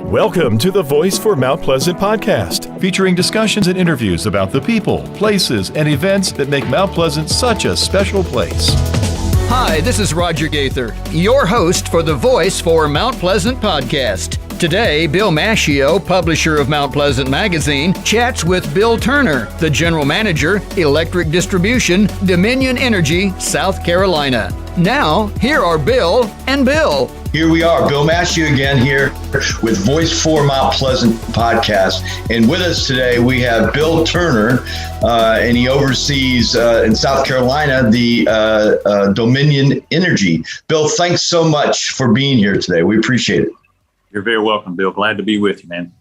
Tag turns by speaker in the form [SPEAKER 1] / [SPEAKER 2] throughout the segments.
[SPEAKER 1] Welcome to the Voice for Mount Pleasant podcast, featuring discussions and interviews about the people, places, and events that make Mount Pleasant such a special place.
[SPEAKER 2] Hi, this is Roger Gaither, your host for the Voice for Mount Pleasant podcast. Today, Bill Macchio, publisher of Mount Pleasant Magazine, chats with Bill Turner, the General Manager, Electric Distribution, Dominion Energy, South Carolina. Now, here are Bill and Bill.
[SPEAKER 3] Here we are, Bill Macchio again here with Voice for Mount Pleasant podcast. And with us today, we have Bill Turner, and he oversees in South Carolina the Dominion Energy. Bill, thanks so much for being here today. We appreciate it.
[SPEAKER 4] You're very welcome, Bill. Glad to be with you, man.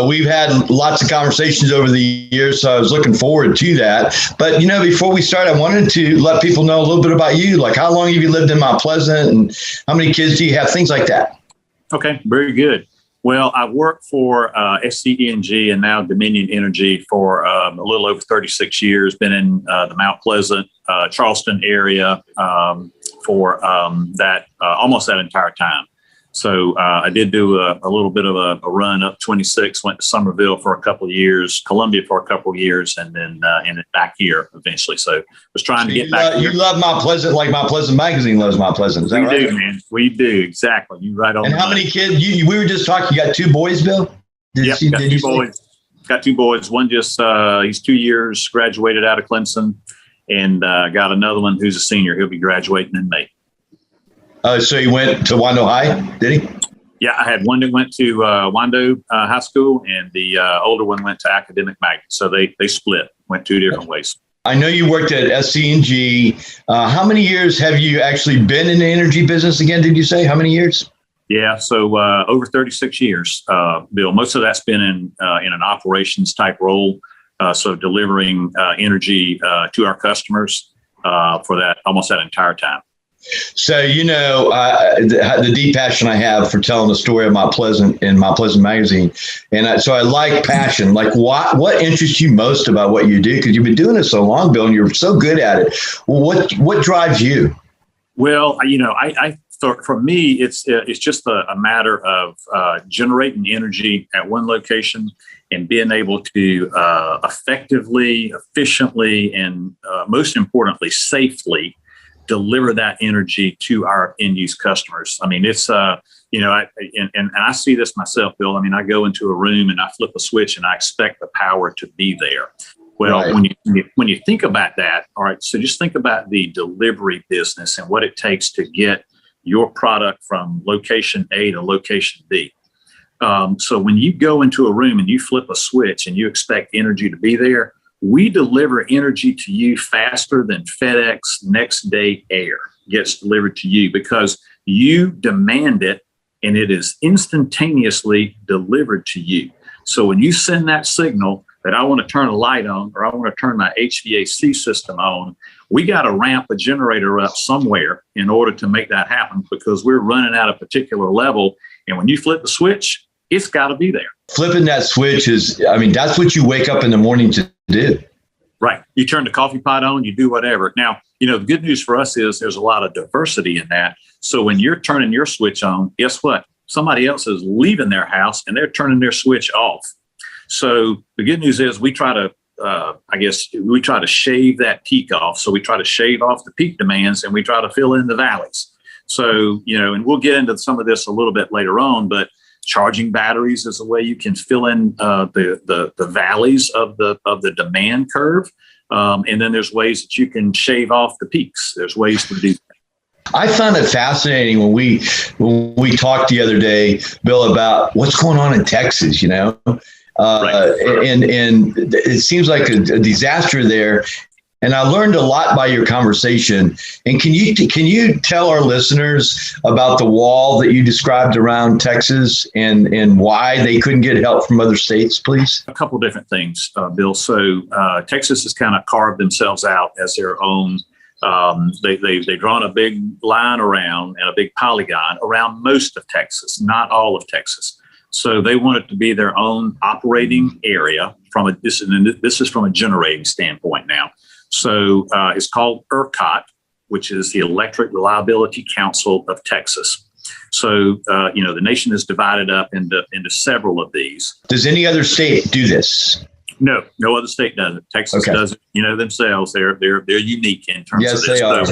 [SPEAKER 3] We've had lots of conversations over the years, so I was looking forward to that. But, before we start, I wanted to let people know a little bit about you. Like, how long have you lived in Mount Pleasant and how many kids do you have? Things like that.
[SPEAKER 4] Okay, very good. Well, I've worked for SCENG and now Dominion Energy for a little over 36 years, been in the Mount Pleasant, Charleston area for almost that entire time. So I did do a little bit of a run up 26, went to Somerville for a couple of years, Columbia for a couple of years, and then ended back here eventually. So was trying to get back here.
[SPEAKER 3] You love Mount Pleasant like Mount Pleasant Magazine loves Mount Pleasant. Is that right?
[SPEAKER 4] We do, man. We do. Exactly. You right on.
[SPEAKER 3] And how many kids? We were just talking, you got two boys, Bill?
[SPEAKER 4] Got two boys. Got two boys. One just, he's 2 years, graduated out of Clemson, and got another one who's a senior. He'll be graduating in May.
[SPEAKER 3] So he went to Wando High, did he?
[SPEAKER 4] Yeah, I had one that went to Wando High School, and the older one went to Academic Magnet. So they split, went two different ways.
[SPEAKER 3] I know you worked at SCENG. How many years have you actually been in the energy business again, did you say? How many years?
[SPEAKER 4] Yeah, so over 36 years, Bill. Most of that's been in an operations type role, so delivering energy to our customers for that almost that entire time.
[SPEAKER 3] So, the deep passion I have for telling the story of Mount Pleasant in Mount Pleasant Magazine. And so I like passion. Like what interests you most about what you do? Because you've been doing it so long, Bill, and you're so good at it. Well, what drives you? Well,
[SPEAKER 4] I thought for me, it's just a matter of generating energy at one location and being able to effectively, efficiently, and most importantly, safely deliver that energy to our end-use customers. I mean, it's, and I see this myself, Bill. I mean, I go into a room and I flip a switch and I expect the power to be there. Well, right. when you think about that, all right, so just think about the delivery business and what it takes to get your product from location A to location B. So when you go into a room and you flip a switch and you expect energy to be there, we deliver energy to you faster than FedEx next day air gets delivered to you because you demand it and it is instantaneously delivered to you. So when you send that signal that I want to turn a light on or I want to turn my HVAC system on, we got to ramp a generator up somewhere in order to make that happen because we're running at a particular level. And when you flip the switch, it's got to be there.
[SPEAKER 3] Flipping that switch that's what you wake up in the morning to do.
[SPEAKER 4] Right. You turn the coffee pot on, you do whatever. Now, the good news for us is there's a lot of diversity in that. So when you're turning your switch on, guess what? Somebody else is leaving their house and they're turning their switch off. So the good news is we try to shave that peak off. So we try to shave off the peak demands and we try to fill in the valleys. So, and we'll get into some of this a little bit later on, but charging batteries is a way you can fill in the valleys of the demand curve. And then there's ways that you can shave off the peaks. There's ways to do that.
[SPEAKER 3] I found it fascinating when we talked the other day, Bill, about what's going on in Texas, right. And it seems like a disaster there. And I learned a lot by your conversation. And can you tell our listeners about the wall that you described around Texas and why they couldn't get help from other states, please?
[SPEAKER 4] A couple different things, Bill. So Texas has kind of carved themselves out as their own. They've drawn a big line around and a big polygon around most of Texas, not all of Texas. So they want it to be their own operating area this is from a generating standpoint now. So it's called ERCOT, which is the Electric Reliability Council of Texas. So, the nation is divided up into several of these.
[SPEAKER 3] Does any other state do this?
[SPEAKER 4] No other state does it. Texas does it, themselves. They're unique in terms of this.
[SPEAKER 3] Yes, they are.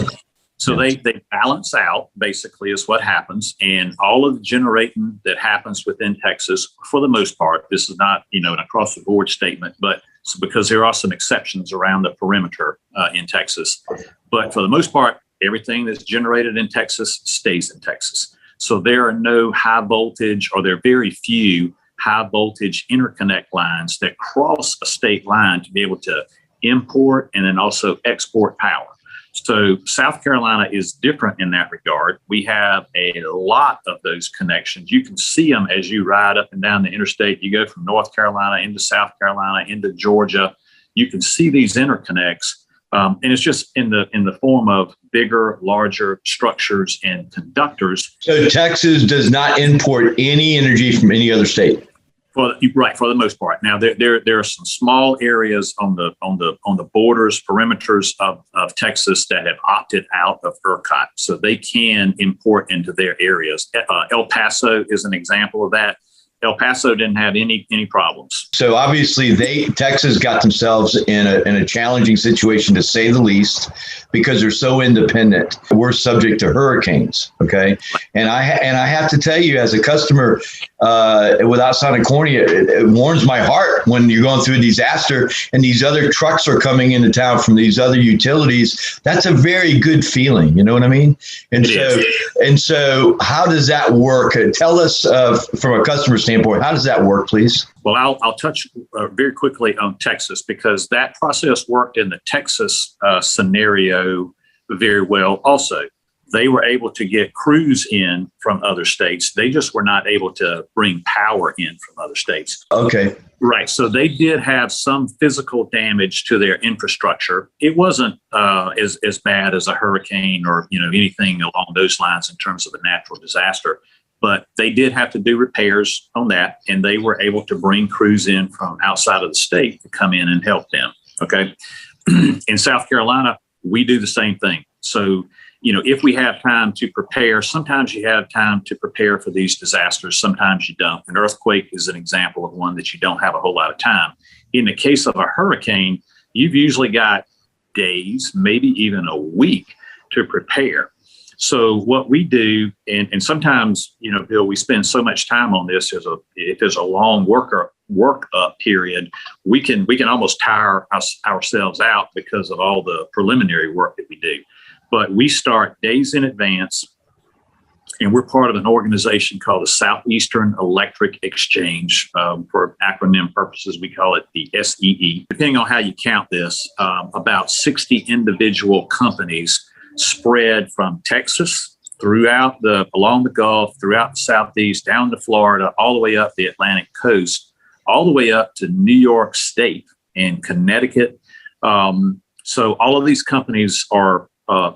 [SPEAKER 4] So they balance out, basically, is what happens. And all of the generating that happens within Texas, for the most part, this is not, an across the board statement, but because there are some exceptions around the perimeter in Texas. But for the most part, everything that's generated in Texas stays in Texas. So there are no high voltage, or there are very few high voltage interconnect lines that cross a state line to be able to import and then also export power. So South Carolina is different in that regard. We have a lot of those connections. You can see them as you ride up and down the interstate. You go from North Carolina into South Carolina, into Georgia. You can see these interconnects. And it's just in the form of bigger, larger structures and conductors.
[SPEAKER 3] So Texas does not import any energy from any other state.
[SPEAKER 4] For the most part. Now there are some small areas on the borders, perimeters of Texas that have opted out of ERCOT, so they can import into their areas. El Paso is an example of that. El Paso didn't have any problems.
[SPEAKER 3] So obviously Texas got themselves in a challenging situation, to say the least, because they're so independent. We're subject to hurricanes. Okay. And I have to tell you, as a customer, without sounding corny, it warms my heart when you're going through a disaster and these other trucks are coming into town from these other utilities. That's a very good feeling. You know what I mean? And so how does that work? Tell us from a customer standpoint, how does that work, please?
[SPEAKER 4] Well, I'll touch very quickly on Texas, because that process worked in the Texas scenario very well. Also, they were able to get crews in from other states. They just were not able to bring power in from other states.
[SPEAKER 3] Okay.
[SPEAKER 4] Right. So they did have some physical damage to their infrastructure. It wasn't as bad as a hurricane or anything along those lines in terms of a natural disaster. But they did have to do repairs on that, and they were able to bring crews in from outside of the state to come in and help them. Okay. In South Carolina, we do the same thing. So, if we have time to prepare, sometimes you have time to prepare for these disasters. Sometimes you don't. An earthquake is an example of one that you don't have a whole lot of time. In the case of a hurricane, you've usually got days, maybe even a week to prepare. So what we do, and sometimes, Bill, we spend so much time on this. If there's a long work up period, we can almost tire ourselves out because of all the preliminary work that we do. But we start days in advance, and we're part of an organization called the Southeastern Electric Exchange. For acronym purposes, we call it the SEE. Depending on how you count this, about 60 individual companies spread from Texas along the Gulf, throughout the Southeast, down to Florida, all the way up the Atlantic coast, all the way up to New York State and Connecticut. So all of these companies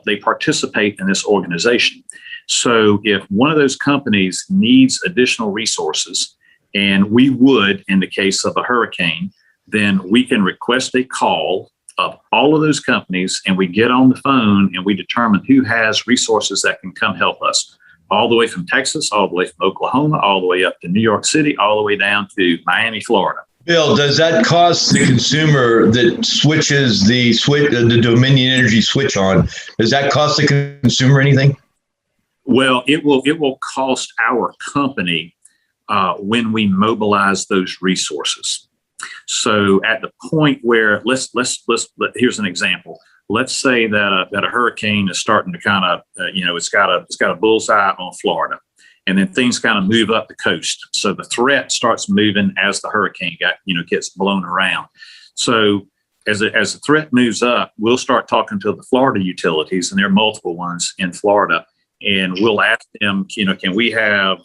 [SPEAKER 4] they participate in this organization. So if one of those companies needs additional resources, and we would in the case of a hurricane, then we can request a call of all of those companies, and we get on the phone and we determine who has resources that can come help us, all the way from Texas, all the way from Oklahoma, all the way up to New York City, all the way down to Miami, Florida.
[SPEAKER 3] Bill, does that cost the consumer that switches the Dominion Energy switch on? Does that cost the consumer anything?
[SPEAKER 4] Well, it will cost our company when we mobilize those resources. So at the point where here's an example. Let's say that a hurricane is starting to kind of it's got a bullseye on Florida. And then things kind of move up the coast. So the threat starts moving as the hurricane gets blown around. So as the threat moves up, we'll start talking to the Florida utilities, and there are multiple ones in Florida. And we'll ask them, can we have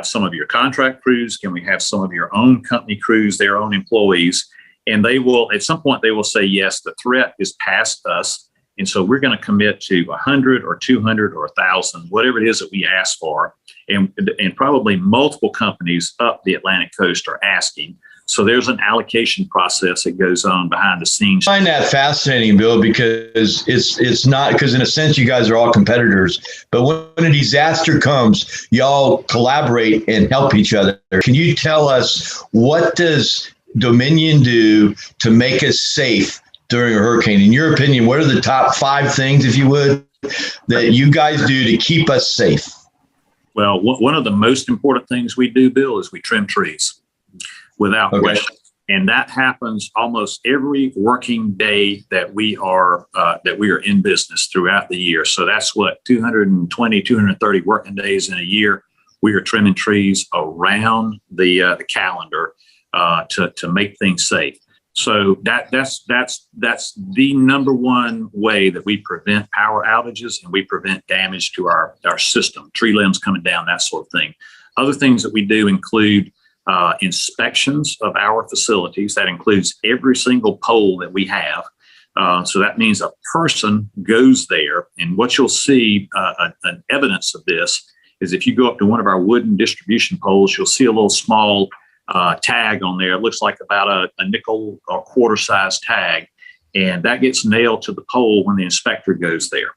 [SPEAKER 4] some of your contract crews? Can we have some of your own company crews, their own employees? And they will, at some point, they will say, yes, the threat is past us. And so we're going to commit to 100 or 200 or 1,000, whatever it is that we ask for. And probably multiple companies up the Atlantic coast are asking. So there's an allocation process that goes on behind the scenes.
[SPEAKER 3] I find that fascinating, Bill, because it's not, because in a sense you guys are all competitors, but when a disaster comes, y'all collaborate and help each other. Can you tell us, what does Dominion do to make us safe during a hurricane? In your opinion, what are the top 5 things, if you would, that you guys do to keep us safe?
[SPEAKER 4] Well, one of the most important things we do, Bill, is we trim trees without question. And that happens almost every working day that we are in business throughout the year. So that's what, 220, 230 working days in a year. We are trimming trees around the calendar to make things safe. So that's the number one way that we prevent power outages and we prevent damage to our system, tree limbs coming down, that sort of thing. Other things that we do include inspections of our facilities. That includes every single pole that we have. So that means a person goes there, and what you'll see, an evidence of this, is if you go up to one of our wooden distribution poles, you'll see a little small tag on there. It looks like about a nickel or quarter size tag, and that gets nailed to the pole when the inspector goes there.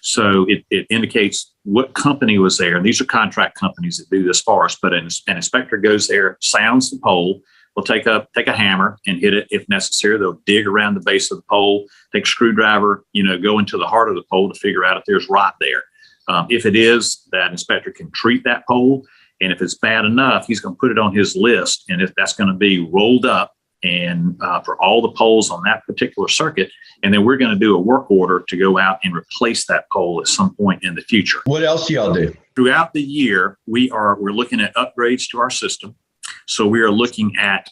[SPEAKER 4] So it indicates what company was there. And these are contract companies that do this for us, but an inspector goes there, sounds the pole. We'll take a hammer and hit it if necessary. They'll dig around the base of the pole, take a screwdriver, go into the heart of the pole to figure out if there's rot there. If it is, that inspector can treat that pole. And if it's bad enough, he's going to put it on his list. And if that's going to be rolled up and for all the poles on that particular circuit, and then we're going to do a work order to go out and replace that pole at some point in the future.
[SPEAKER 3] What else do y'all do?
[SPEAKER 4] Throughout the year, we're looking at upgrades to our system. So we are looking at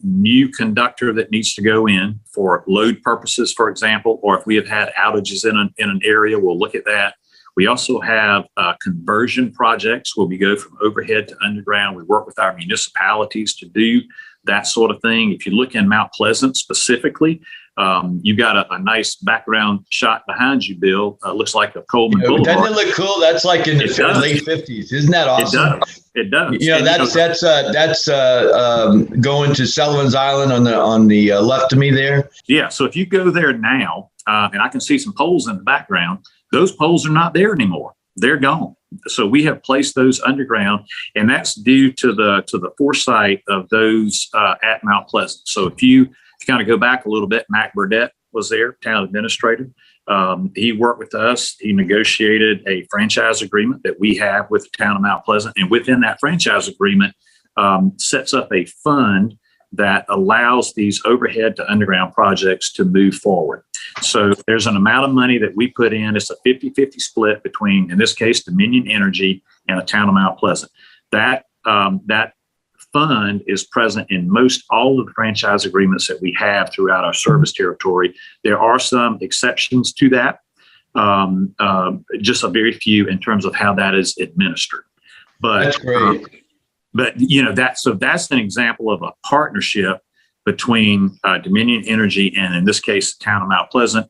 [SPEAKER 4] new conductor that needs to go in for load purposes, for example, or if we have had outages in an area, we'll look at that. We also have conversion projects where we go from overhead to underground. We work with our municipalities to do that sort of thing. If you look in Mount Pleasant specifically, you've got a nice background shot behind you, Bill. Looks like a Coleman Boulevard.
[SPEAKER 3] Doesn't it look cool? That's like in the late 50s. Isn't that awesome?
[SPEAKER 4] It does.
[SPEAKER 3] That's going to Sullivan's Island on the left of me there.
[SPEAKER 4] Yeah. So if you go there now, and I can see some poles in the background, those poles are not there anymore. They're gone. So we have placed those underground, and that's due to the foresight of those at Mount Pleasant. So if you kind of go back a little bit, Mac Burdett was there, town administrator. He worked with us. He negotiated a franchise agreement that we have with the town of Mount Pleasant, and within that franchise agreement sets up a fund that allows these overhead to underground projects to move forward. So there's an amount of money that we put in. It's a 50-50 split between, in this case, Dominion Energy and the town of Mount Pleasant. That fund is present in most all of the franchise agreements that we have throughout our service territory. There are some exceptions to that, just a very few in terms of how that is administered. But
[SPEAKER 3] that's great.
[SPEAKER 4] That's an example of a partnership between Dominion Energy and, in this case, the town of Mount Pleasant.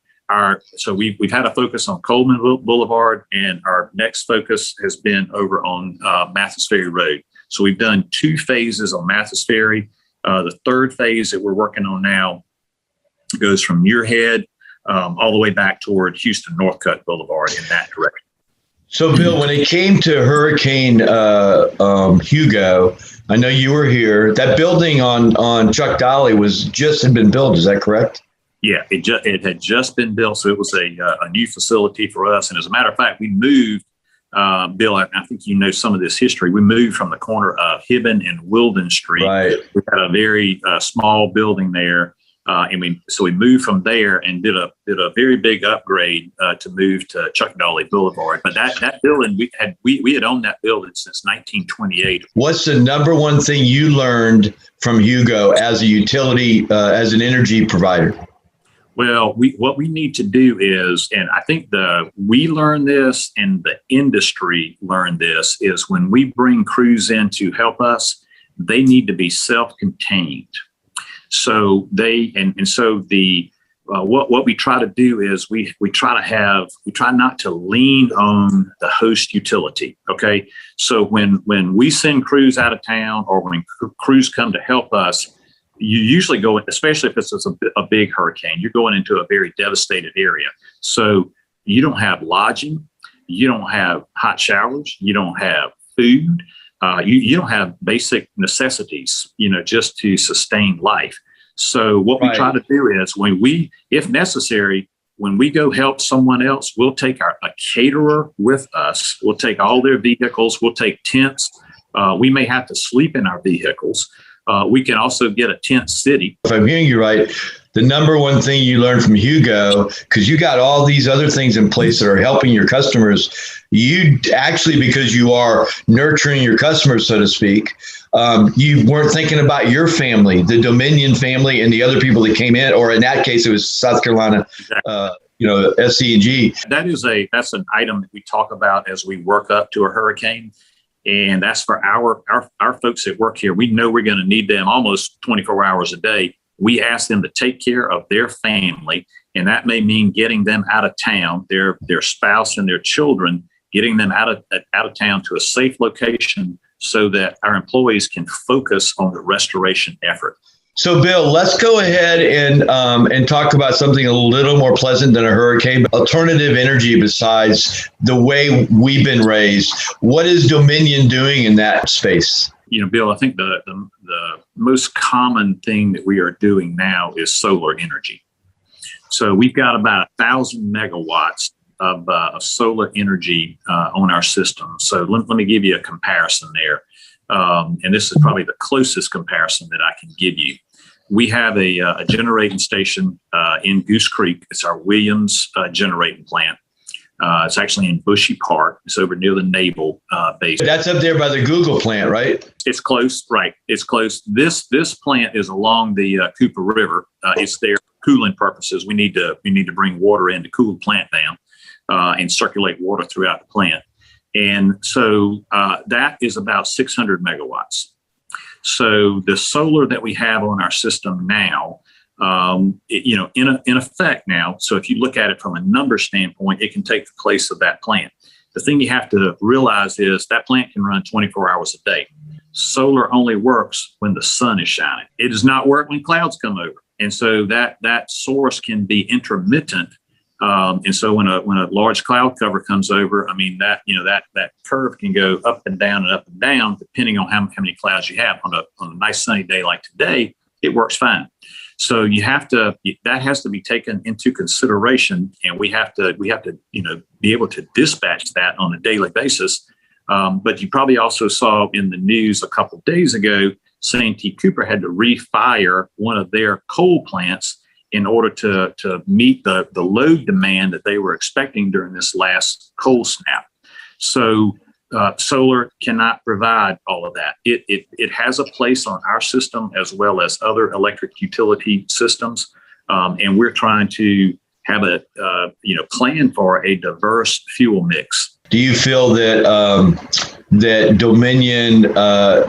[SPEAKER 4] So we've had a focus on Coleman Boulevard, and our next focus has been over on Mathis Ferry Road. So we've done 2 phases on Mathis Ferry. The third phase that we're working on now goes from Muirhead all the way back toward Houston Northcutt Boulevard in that direction.
[SPEAKER 3] So, Bill, when it came to Hurricane Hugo, I know you were here. That building on Chuck Dolly had been built. Is that correct?
[SPEAKER 4] Yeah, it had just been built, so it was a new facility for us. And as a matter of fact, we moved, Bill, I think you know some of this history. We moved from the corner of Hibben and Wilden Street.
[SPEAKER 3] Right.
[SPEAKER 4] We had a very small building there. And we moved from there and did a very big upgrade to move to Chuck Dolly Boulevard. But that building, we had owned that building since 1928.
[SPEAKER 3] What's the number one thing you learned from Hugo as a utility, as an energy provider?
[SPEAKER 4] Well, what we need to do is, and I think we learned this and the industry learned this, is when we bring crews in to help us, they need to be self-contained. So what we try to do is we try not to lean on the host utility. Okay. So when we send crews out of town or when crews come to help us, you usually go, especially if it's a big hurricane, you're going into a very devastated area. So you don't have lodging, you don't have hot showers, you don't have food, you don't have basic necessities, just to sustain life. So what we try to do is if necessary, when we go help someone else, we'll take a caterer with us. We'll take all their vehicles. We'll take tents. We may have to sleep in our vehicles. We can also get a tent city.
[SPEAKER 3] If I'm hearing you right, the number one thing you learned from Hugo, because you got all these other things in place that are helping your customers, you actually, because you are nurturing your customers, so to speak, you weren't thinking about your family, the Dominion family, and the other people that came in, or in that case, it was South Carolina, SC&G.
[SPEAKER 4] That's an item that we talk about as we work up to a hurricane. And that's for our folks that work here. We know we're going to need them almost 24 hours a day. We ask them to take care of their family, and that may mean getting them out of town, their spouse and their children, getting them out of town to a safe location so that our employees can focus on the restoration effort.
[SPEAKER 3] So, Bill, let's go ahead and talk about something a little more pleasant than a hurricane, alternative energy besides the way we've been raised. What is Dominion doing in that space?
[SPEAKER 4] Bill, I think the most common thing that we are doing now is solar energy. So we've got about 1,000 megawatts of solar energy on our system. So let me give you a comparison there. And this is probably the closest comparison that I can give you. We have a generating station in Goose Creek. It's our Williams generating plant. It's actually in Bushy Park. It's over near the Naval base.
[SPEAKER 3] That's up there by the Google plant, right?
[SPEAKER 4] It's close, right? It's close. This plant is along the Cooper River. It's there for cooling purposes. We need to bring water in to cool the plant down and circulate water throughout the plant. And so that is about 600 megawatts. So the solar that we have on our system now, in effect now, so if you look at it from a number standpoint, it can take the place of that plant. The thing you have to realize is that plant can run 24 hours a day. Solar only works when the sun is shining. It does not work when clouds come over. And so that source can be intermittent. And so when a large cloud cover comes over, I mean, that curve can go up and down depending on how many clouds you have. On a nice sunny day like today, it works fine. So that has to be taken into consideration, and we have to be able to dispatch that on a daily basis. But you probably also saw in the news a couple of days ago, Santee Cooper had to refire one of their coal plants in order to meet the load demand that they were expecting during this last cold snap. So solar cannot provide all of that. It has a place on our system as well as other electric utility systems, and we're trying to have a plan for a diverse fuel mix.
[SPEAKER 3] Do you feel that that Dominion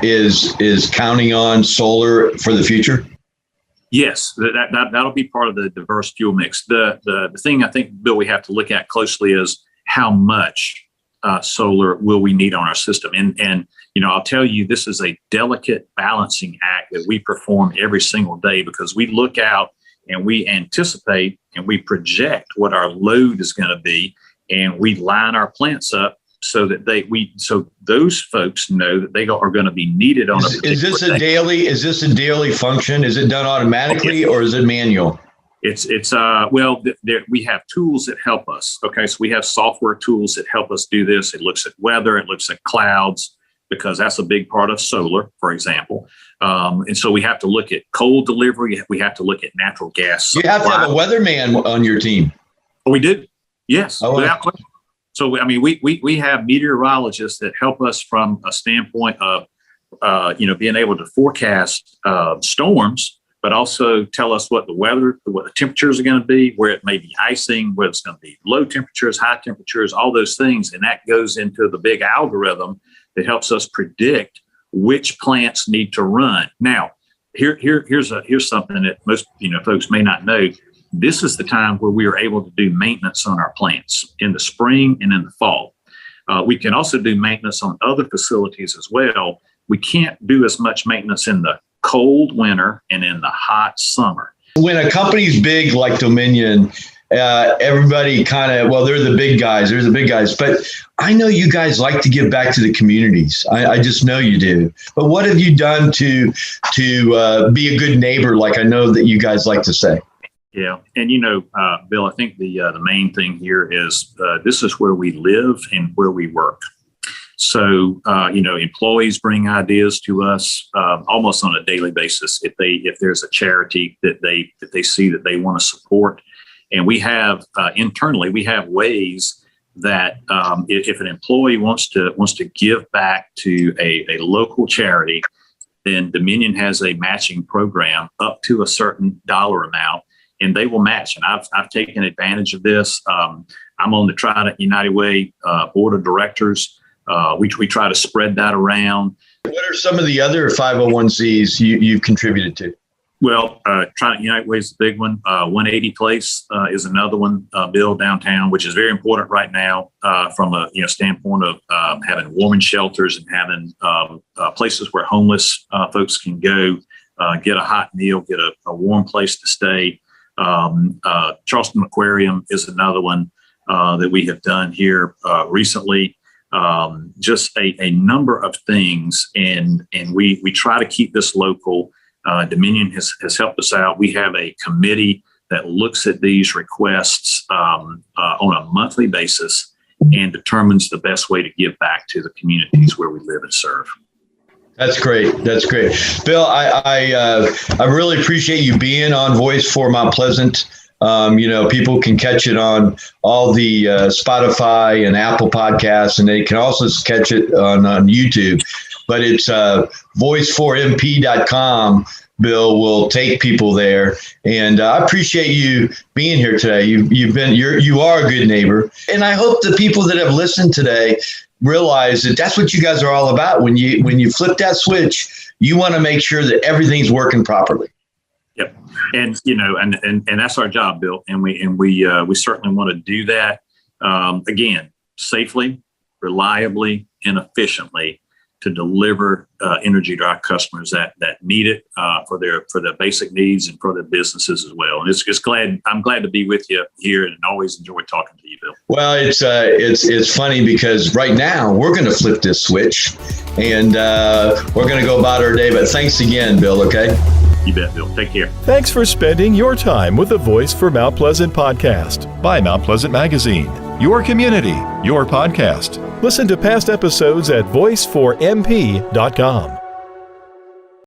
[SPEAKER 3] is counting on solar for the future?
[SPEAKER 4] Yes, that'll be part of the diverse fuel mix. The thing I think, Bill, we have to look at closely is how much solar will we need on our system. And I'll tell you, this is a delicate balancing act that we perform every single day, because we look out and we anticipate and we project what our load is going to be, and we line our plants up so that those folks know that they are going to be needed on a. Is this a
[SPEAKER 3] daily function? Is it done automatically or is it manual?
[SPEAKER 4] We have tools that help us. Okay, so we have software tools that help us do this. It looks at weather, it looks at clouds, because that's a big part of solar, for example. And so we have to look at coal delivery. We have to look at natural gas.
[SPEAKER 3] You have to have a weatherman on your team.
[SPEAKER 4] Oh, we do. Yes,
[SPEAKER 3] without
[SPEAKER 4] question. So, I mean, we have meteorologists that help us from a standpoint of, being able to forecast storms, but also tell us what the temperatures are going to be, where it may be icing, where it's going to be low temperatures, high temperatures, all those things. And that goes into the big algorithm that helps us predict which plants need to run. Now, here's something that most folks may not know. This is the time where we are able to do maintenance on our plants in the spring and in the fall. We can also do maintenance on other facilities as well. We can't do as much maintenance in the cold winter and in the hot summer.
[SPEAKER 3] When a company's big like Dominion, everybody kind of, well, they're the big guys. They're the big guys. But I know you guys like to give back to the communities. I just know you do. But what have you done to be a good neighbor, like I know that you guys like to say?
[SPEAKER 4] Yeah. And, Bill, I think the main thing here is this is where we live and where we work. So, employees bring ideas to us almost on a daily basis. If there's a charity that they see that they want to support, and we have internally, we have ways that if an employee wants to give back to a local charity, then Dominion has a matching program up to a certain dollar amount, and they will match. And I've taken advantage of this. I'm on the Trident United Way board of directors. We try to spread that around.
[SPEAKER 3] What are some of the other 501c you've contributed to?
[SPEAKER 4] Well, Trident United Way is the big one. 180 Place is another one, Bill, downtown, which is very important right now from a standpoint of having warming shelters and having places where homeless folks can go, get a hot meal, get a warm place to stay. Charleston Aquarium is another one that we have done here recently. Just a number of things, and we try to keep this local. Dominion has helped us out. We have a committee that looks at these requests on a monthly basis and determines the best way to give back to the communities where we live and serve.
[SPEAKER 3] That's great. That's great. Bill, I really appreciate you being on Voice for Mount Pleasant. People can catch it on all the Spotify and Apple podcasts, and they can also catch it on YouTube. But it's voice4mp.com. Bill will take people there, and I appreciate you being here today. You are a good neighbor, and I hope the people that have listened today realize that that's what you guys are all about. When you flip that switch, you want to make sure that everything's working properly.
[SPEAKER 4] Yep. And, and that's our job, Bill. And we certainly want to do that, again, safely, reliably, and efficiently to deliver energy to our customers that need it for their basic needs and for their businesses as well. And I'm glad to be with you here, and always enjoy talking to you, Bill.
[SPEAKER 3] Well, it's funny because right now we're going to flip this switch, and we're going to go about our day. But thanks again, Bill. Okay.
[SPEAKER 4] You bet, Bill. Take care.
[SPEAKER 1] Thanks for spending your time with the Voice for Mount Pleasant podcast by Mount Pleasant Magazine. Your community, your podcast. Listen to past episodes at voice4mp.com.